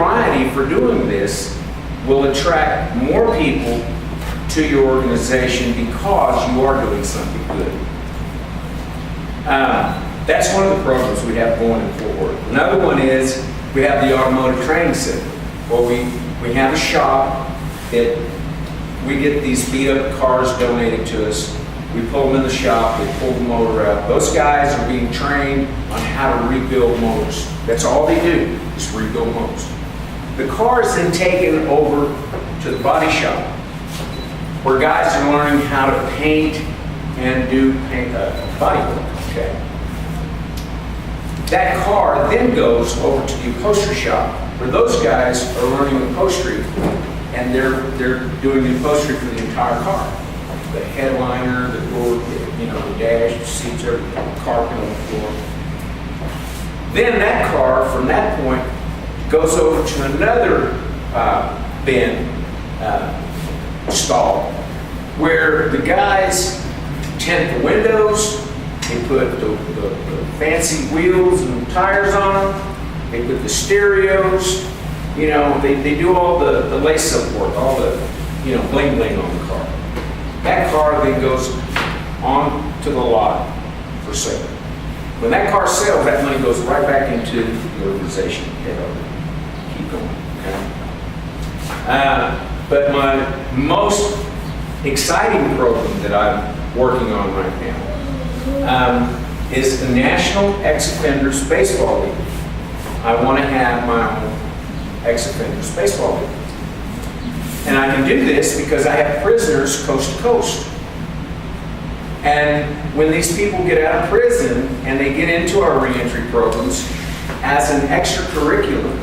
Variety for doing this will attract more people to your organization because you are doing something good. That's one of the programs we have going in Fort Worth. Another one is we have the Automotive Training Center, where we have a shop that we get these beat up cars donated to us. We pull them in the shop, they pull the motor out. Those guys are being trained on how to rebuild motors. That's all they do, is rebuild motors. The car is then taken over to the body shop, where guys are learning how to paint and do body work. Okay. That car then goes over to the upholstery shop, where those guys are learning upholstery, and they're doing the upholstery for the entire car. The headliner, the door, the dash, the seats, everything, carpet on the floor. Then that car, from that point, goes over to another bin stall, where the guys tint the windows, they put the fancy wheels and tires on them, they put the stereos, they do all the lace-up work, all the bling bling on the car. That car then goes on to the lot for sale. When that car sells, that money goes right back into the organization. Keep going. Okay? But my most exciting program that I'm working on right now is the National Ex-Offenders Baseball League. I want to have my own ex-offenders baseball league. And I can do this because I have prisoners coast to coast. And when these people get out of prison and they get into our reentry programs, as an extracurricular,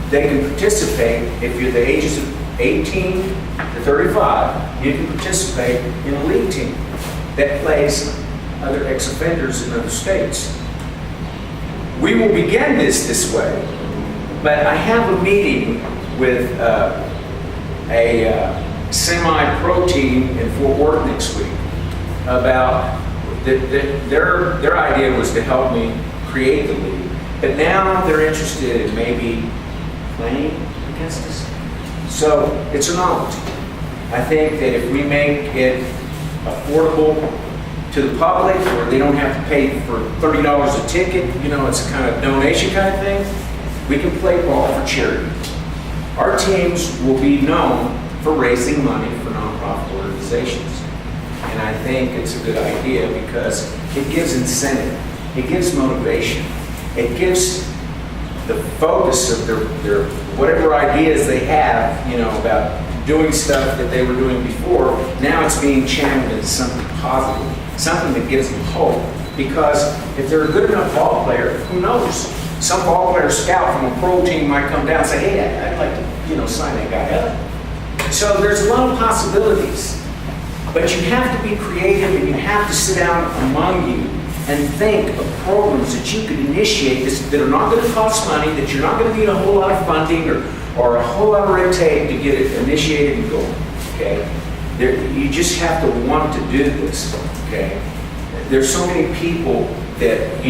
they can participate. If you're the ages of 18 to 35, you can participate in a league team that plays other ex-offenders in other states. We will begin this way, but I have a meeting with a semi-pro team in Fort Worth next week about their idea was to help me create the league, but now they're interested in maybe playing against us. So it's a novelty. I think that if we make it affordable to the public, where they don't have to pay for $30 a ticket, it's a kind of donation kind of thing, we can play ball for charity. Our teams will be known for raising money for nonprofit organizations. And I think it's a good idea because it gives incentive, it gives motivation, it gives the focus of their whatever ideas they have, about doing stuff that they were doing before. Now it's being channeled into something positive, something that gives them hope. Because if they're a good enough ball player, who knows? Some ball player scout from a pro team might come down and say, hey, I'd like to, sign that guy up. So there's a lot of possibilities. But you have to be creative, and you have to sit down among you and think of programs that you could initiate that are not going to cost money, that you're not going to need a whole lot of funding or a whole lot of red tape to get it initiated and going. Okay? You just have to want to do this. Okay? There's so many people that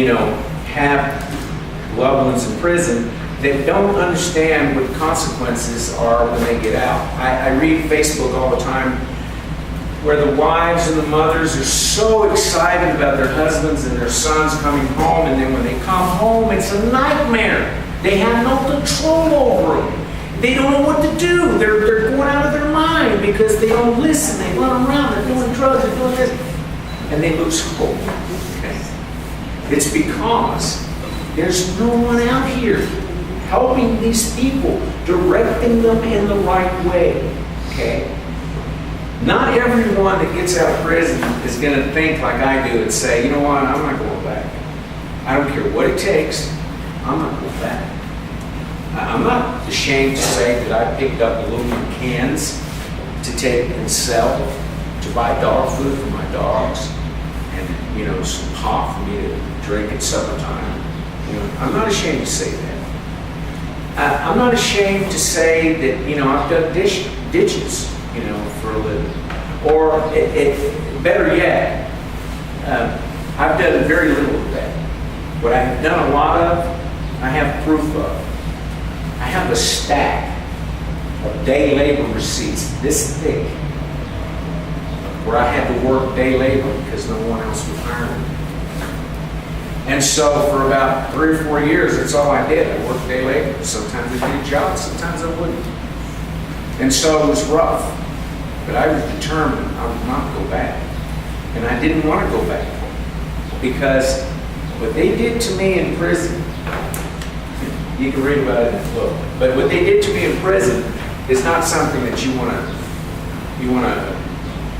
have loved ones in prison that don't understand what the consequences are when they get out. I read Facebook all the time, where the wives and the mothers are so excited about their husbands and their sons coming home, and then when they come home, it's a nightmare. They have no control over them. They don't know what to do. They're going out of their mind because they don't listen. They run around. They're doing drugs. They're doing this, and they lose hope. Okay? It's because there's no one out here helping these people, directing them in the right way. Okay? Not everyone that gets out of prison is going to think like I do and say, you know what, I'm not going back. I don't care what it takes, I'm not going back. I'm not ashamed to say that I picked up aluminum cans to take and sell, to buy dog food for my dogs, and some pop for me to drink at supper time. I'm not ashamed to say that. I'm not ashamed to say that I've done ditches for a living. Or better yet, I've done very little of that. What I have done a lot of, I have proof of. I I have a stack of day labor receipts this thick where I had to work day labor because no one else would hire me. And so for about 3 or 4 years, that's all I did. I worked day labor. Sometimes I did jobs, sometimes I wouldn't. And so it was rough. But I was determined I would not go back. And I didn't want to go back. Because what they did to me in prison, you can read about it in the book, but what they did to me in prison is not something that you want to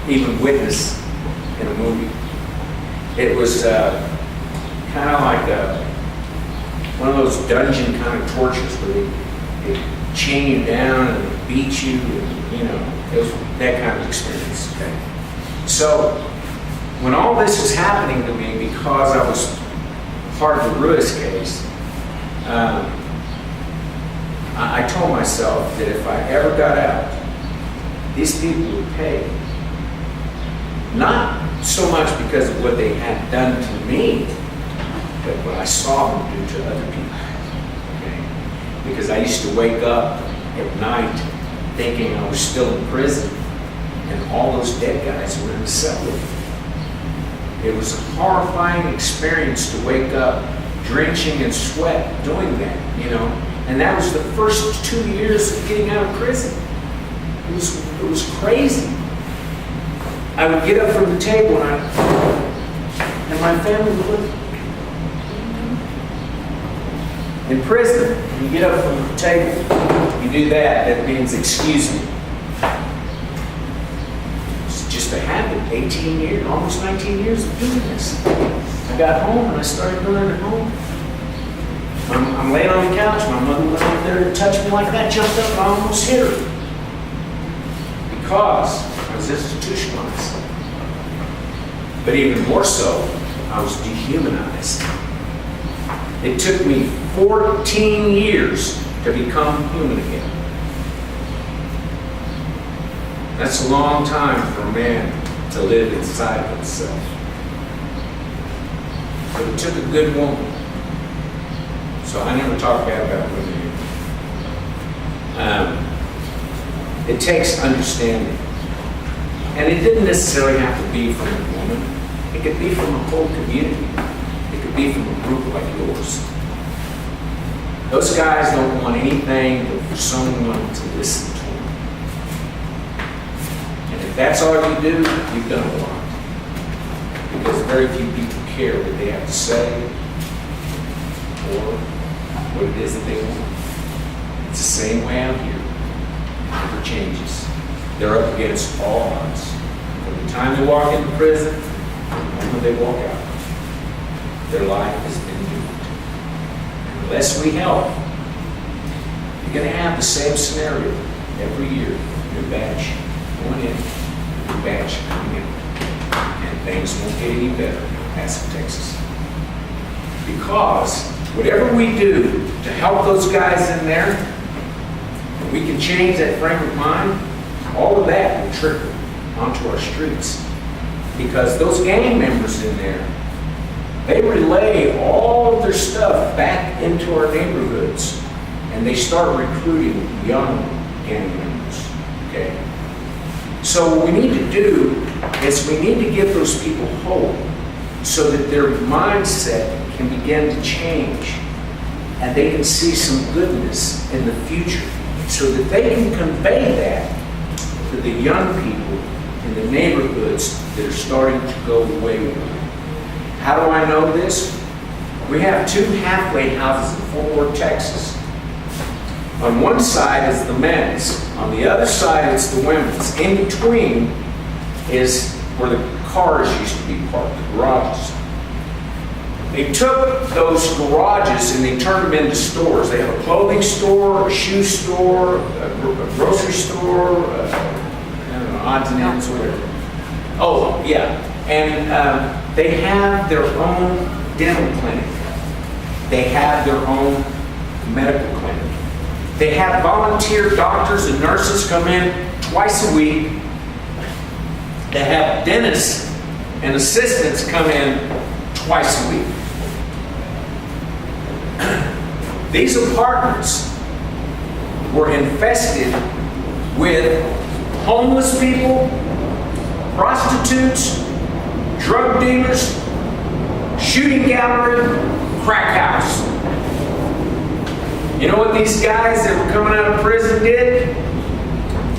even witness in a movie. It was kind of like one of those dungeon kind of tortures where they chain you down and they beat you, and, it was that kind of experience. Okay? So when all this was happening to me because I was part of the Ruiz case, I told myself that if I ever got out, these people would pay. Not so much because of what they had done to me, but what I saw them do to other people. Okay? Because I used to wake up at night thinking I was still in prison, and all those dead guys were in the cell with me. It was a horrifying experience to wake up drenching in sweat doing that, And that was the first 2 years of getting out of prison. It was crazy. I would get up from the table and my family would look. In prison, you get up from the table, you do that means excuse me. It's just a habit, 18 years, almost 19 years of doing this. I got home and I started doing it at home. I'm laying on the couch, my mother went over there to touch me like that, jumped up and I almost hit her. Because I was institutionalized. But even more so, I was dehumanized. It took me 14 years to become human again. That's a long time for a man to live inside of himself. But it took a good woman. So I never talk bad about women here. It takes understanding. And it didn't necessarily have to be from a woman. It could be from a whole community. It could be from a group like yours. Those guys don't want anything but for someone to listen to them. And if that's all you do, you've done a lot. Because very few people care what they have to say or what it is that they want. It's the same way out here. It never changes. They're up against all odds. From the time they walk into prison, when they walk out, their life has been doomed. Unless we help, you're going to have the same scenario every year. New batch going in, new batch coming out. And things won't get any better in El Paso, Texas. Because whatever we do to help those guys in there, we can change that frame of mind, all of that will trickle onto our streets. Because those gang members in there, they relay all of their stuff back into our neighborhoods and they start recruiting young gang members, okay? So what we need to do is we need to give those people hope so that their mindset can begin to change and they can see some goodness in the future so that they can convey that to the young people in the neighborhoods that are starting to go wayward. How do I know this? We have 2 halfway houses in Fort Worth, Texas. On one side is the men's, on the other side it's the women's. In between is where the cars used to be parked, the garages. They took those garages and they turned them into stores. They have a clothing store, a shoe store, a grocery store, odds and ends, whatever. Oh, yeah. And they have their own dental clinic. They have their own medical clinic. They have volunteer doctors and nurses come in twice a week. They have dentists and assistants come in twice a week. These apartments were infested with homeless people, prostitutes, drug dealers, shooting gallery, crack house. You know what these guys that were coming out of prison did?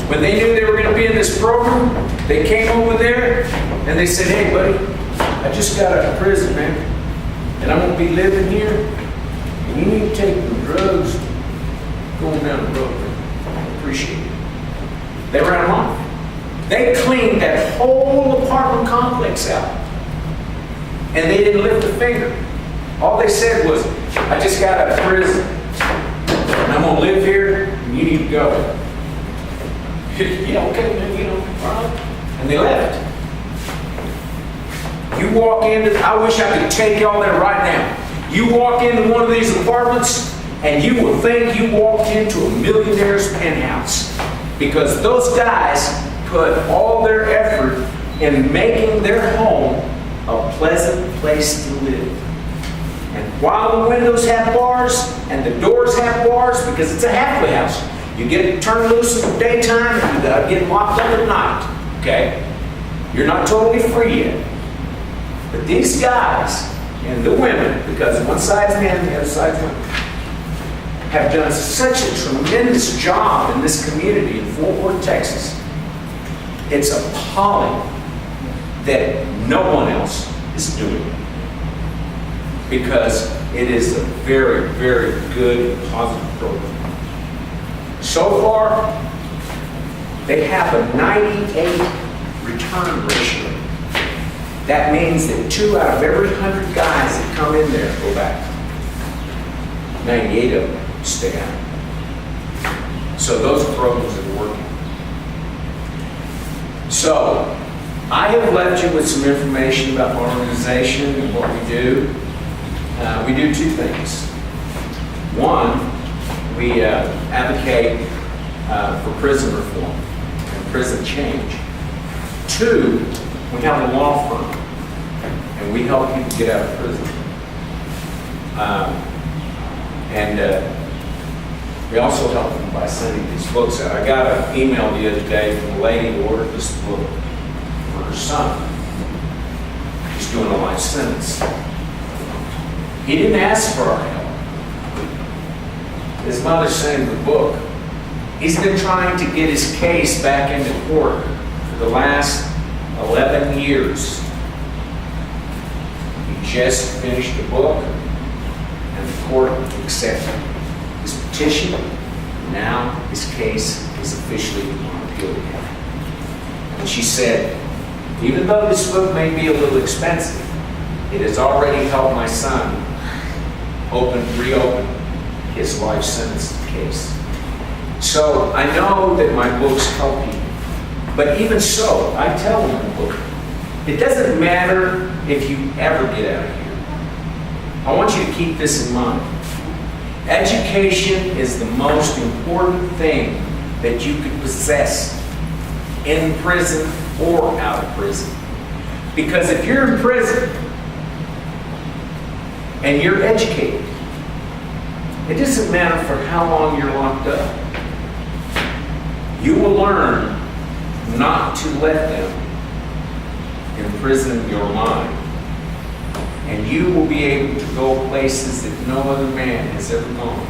When they knew they were going to be in this program, they came over there and they said, "Hey, buddy, I just got out of prison, man, and I'm going to be living here, and you need to take the drugs going down the road, man. I appreciate it." They ran them off. They cleaned that whole apartment complex out, and they didn't lift a finger. All they said was, "I just got out of prison, and I'm going to live here, and you need to go." Yeah, okay, man, all right. And they left. You walk into, I wish I could take y'all there right now. You walk into one of these apartments, and you will think you walked into a millionaire's penthouse. Because those guys put all their effort in making their home a pleasant place to live. And while the windows have bars and the doors have bars, because it's a halfway house, you get turned loose in the daytime and you gotta get locked up at night, okay? You're not totally free yet. But these guys and the women, because one side's men, the other side's women, have done such a tremendous job in this community in Fort Worth, Texas. It's appalling that no one else is doing it. Because it is a very, very good and positive program. So far, they have a 98 return ratio. That means that 2 out of every 100 guys that come in there go back. 98 of them stay out. So those programs are working. So I have left you with some information about our organization and what we do. We do 2 things. One, we advocate for prison reform and prison change. 2, we have a law firm, and we help people get out of prison. We also help them by sending these books out. I got an email the other day from a lady who ordered this book for her son. He's doing a life sentence. He didn't ask for our help. His mother sent him the book. He's been trying to get his case back into court for the last 11 years. He just finished the book, and the court accepted his petition. Now his case is officially on appeal again. And she said, even though this book may be a little expensive, it has already helped my son reopen his life sentence case. So I know that my books help people. But even so, I tell them in the book, it doesn't matter if you ever get out of here. I want you to keep this in mind. Education is the most important thing that you could possess in prison or out of prison. Because if you're in prison and you're educated, it doesn't matter for how long you're locked up. You will learn not to let them imprison your mind. And you will be able to go places that no other man has ever gone.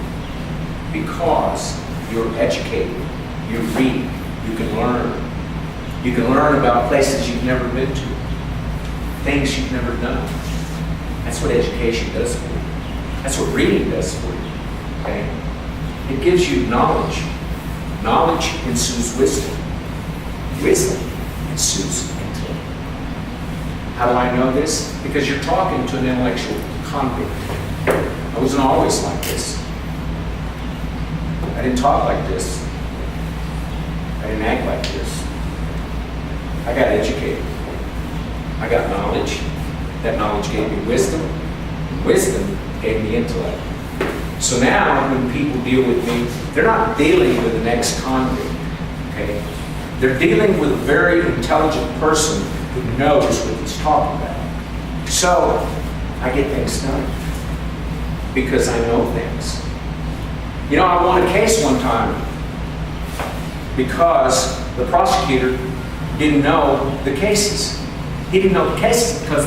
Because you're educated, you read, you can learn. You can learn about places you've never been to, things you've never done. That's what education does for you. That's what reading does for you. Okay? It gives you knowledge. Knowledge ensues wisdom. Wisdom ensues intellect. How do I know this? Because you're talking to an intellectual convict. I wasn't always like this. I didn't talk like this. I didn't act like this. I got educated. I got knowledge. That knowledge gave me wisdom. And wisdom gave me intellect. So now when people deal with me, they're not dealing with an ex-convict. Okay? They're dealing with a very intelligent person who knows what he's talking about. So I get things done because I know things. You know, I won a case one time because the prosecutor didn't know the cases. He didn't know the cases because they